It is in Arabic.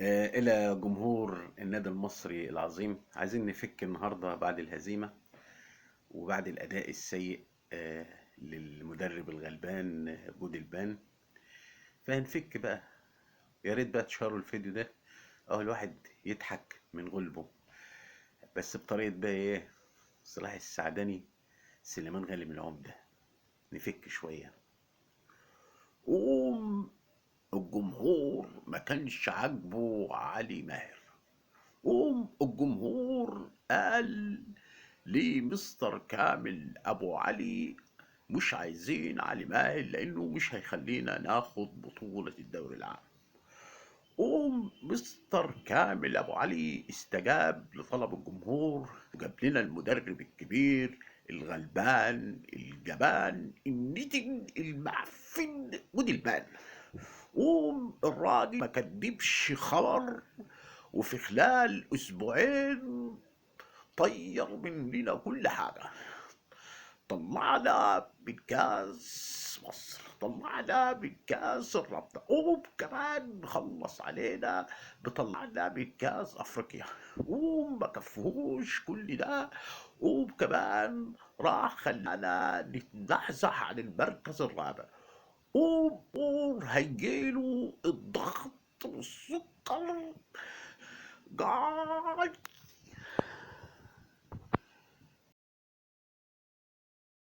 إلى جمهور النادي المصري العظيم، عايزين نفك النهاردة بعد الهزيمة وبعد الأداء السيء للمدرب الغلبان جود البان. فهنفك بقى. يا ريت بقى تشاروا الفيديو ده أو الواحد يضحك من غلبه، بس بطريقة بقى إيه، صلاح السعدني، سليمان غانم العمدة. نفك شوية. قوم. الجمهور ما كانش عاجبه علي ماهر. قوم الجمهور قال لمستر كامل ابو علي مش عايزين علي ماهر لانه مش هيخلينا ناخد بطولة الدوري العام. قوم مستر كامل ابو علي استجاب لطلب الجمهور وجاب لنا المدرب الكبير الغلبان الجبان النتن المعفن ودي البان. قوم الراجل ما كدبش خبر، وفي خلال اسبوعين طير مننا كل حاجة. طلعنا من كاس مصر، طلعنا من كاس الرابطة، وكمان خلص علينا بطلعنا من كاس افريقيا. وما كفهوش كل ده، وكمان راح خلانا نتزحزح عن المركز الرابع. هيجيله الضغط والسكر. قاعد